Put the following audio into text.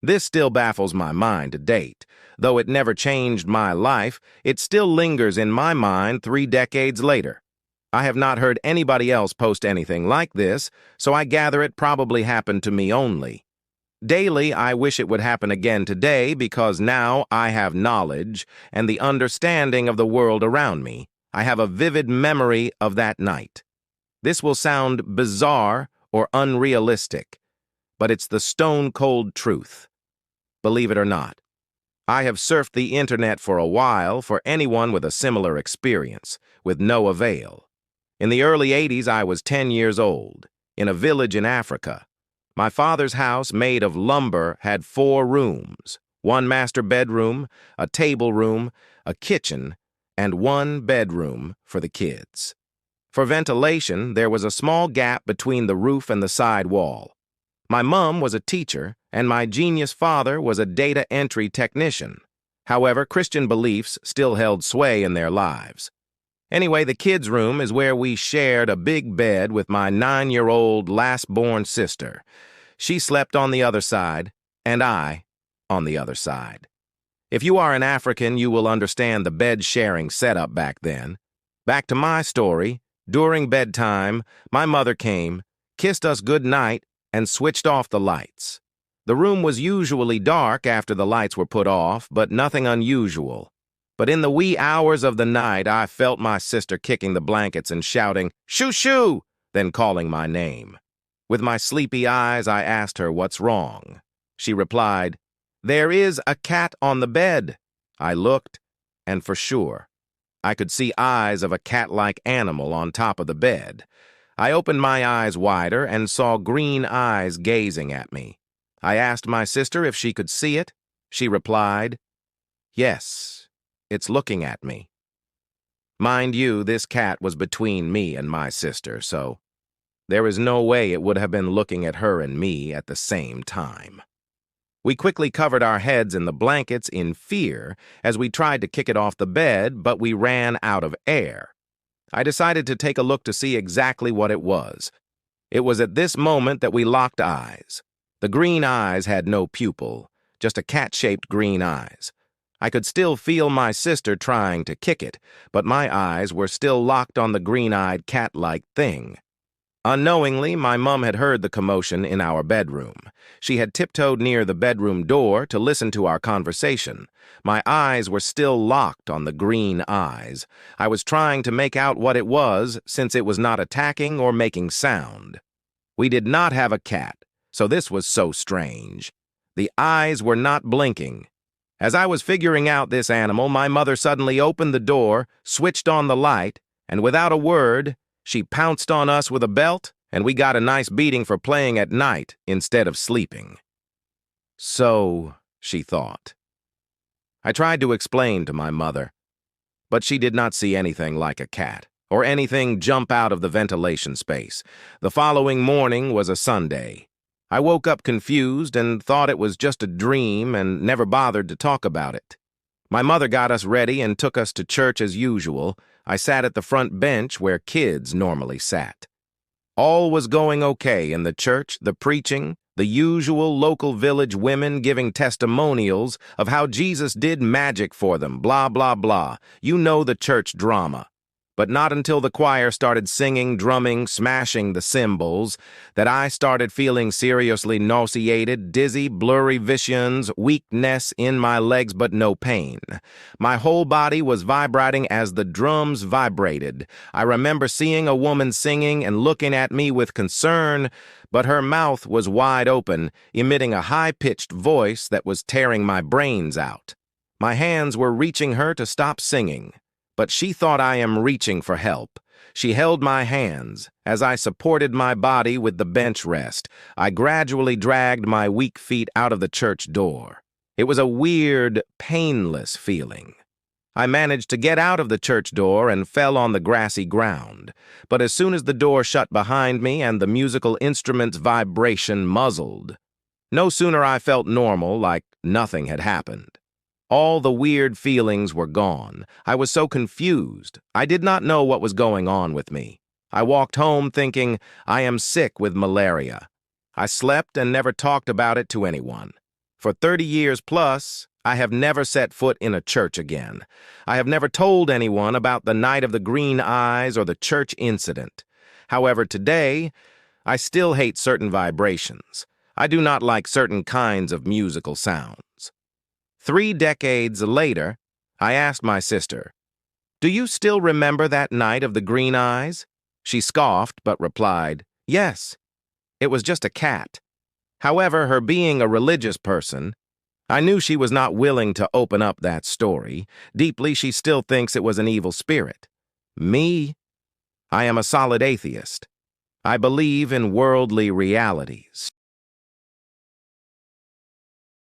This still baffles my mind to date. Though it never changed my life, it still lingers in my mind 3 decades later. I have not heard anybody else post anything like this, so I gather it probably happened to me only. Daily, I wish it would happen again today because now I have knowledge and the understanding of the world around me. I have a vivid memory of that night. This will sound bizarre or unrealistic, but it's the stone-cold truth. Believe it or not, I have surfed the internet for a while for anyone with a similar experience, with no avail. In the early 80s, I was 10 years old, in a village in Africa. My father's house, made of lumber, had 4 rooms, 1 master bedroom, a table room, a kitchen, and 1 bedroom for the kids. For ventilation, there was a small gap between the roof and the side wall. My mom was a teacher, and my genius father was a data entry technician. However, Christian beliefs still held sway in their lives. Anyway, the kids' room is where we shared a big bed with my 9-year-old last-born sister. She slept on the other side, and I on the other side. If you are an African, you will understand the bed-sharing setup back then. Back to my story, during bedtime, my mother came, kissed us good night, and switched off the lights. The room was usually dark after the lights were put off, but nothing unusual. But in the wee hours of the night, I felt my sister kicking the blankets and shouting, "Shoo, shoo!" then calling my name. With my sleepy eyes, I asked her what's wrong. She replied, "There is a cat on the bed." I looked, and for sure, I could see eyes of a cat-like animal on top of the bed. I opened my eyes wider and saw green eyes gazing at me. I asked my sister if she could see it. She replied, "Yes, it's looking at me." Mind you, this cat was between me and my sister, so there is no way it would have been looking at her and me at the same time. We quickly covered our heads in the blankets in fear as we tried to kick it off the bed, but we ran out of air. I decided to take a look to see exactly what it was. It was at this moment that we locked eyes. The green eyes had no pupil, just a cat-shaped green eyes. I could still feel my sister trying to kick it, but my eyes were still locked on the green-eyed cat-like thing. Unknowingly, my mom had heard the commotion in our bedroom. She had tiptoed near the bedroom door to listen to our conversation. My eyes were still locked on the green eyes. I was trying to make out what it was, since it was not attacking or making sound. We did not have a cat, so this was so strange. The eyes were not blinking. As I was figuring out this animal, my mother suddenly opened the door, switched on the light, and without a word, she pounced on us with a belt, and we got a nice beating for playing at night instead of sleeping. So, she thought. I tried to explain to my mother, but she did not see anything like a cat, or anything jump out of the ventilation space. The following morning was a Sunday. I woke up confused and thought it was just a dream and never bothered to talk about it. My mother got us ready and took us to church as usual. I sat at the front bench where kids normally sat. All was going okay in the church, the preaching, the usual local village women giving testimonials of how Jesus did magic for them, blah, blah, blah. You know the church drama. But not until the choir started singing, drumming, smashing the cymbals, that I started feeling seriously nauseated, dizzy, blurry visions, weakness in my legs but no pain. My whole body was vibrating as the drums vibrated. I remember seeing a woman singing and looking at me with concern, but her mouth was wide open, emitting a high-pitched voice that was tearing my brains out. My hands were reaching her to stop singing. But she thought I am reaching for help. She held my hands. As I supported my body with the bench rest, I gradually dragged my weak feet out of the church door. It was a weird, painless feeling. I managed to get out of the church door and fell on the grassy ground. But as soon as the door shut behind me and the musical instrument's vibration muzzled, no sooner I felt normal, like nothing had happened. All the weird feelings were gone. I was so confused. I did not know what was going on with me. I walked home thinking, I am sick with malaria. I slept and never talked about it to anyone. For 30 years plus, I have never set foot in a church again. I have never told anyone about the night of the green eyes or the church incident. However, today, I still hate certain vibrations. I do not like certain kinds of musical sounds. 3 decades later, I asked my sister, "Do you still remember that night of the green eyes?" She scoffed but replied, "Yes, it was just a cat." However, her being a religious person, I knew she was not willing to open up that story. Deeply, she still thinks it was an evil spirit. Me, I am a solid atheist. I believe in worldly realities.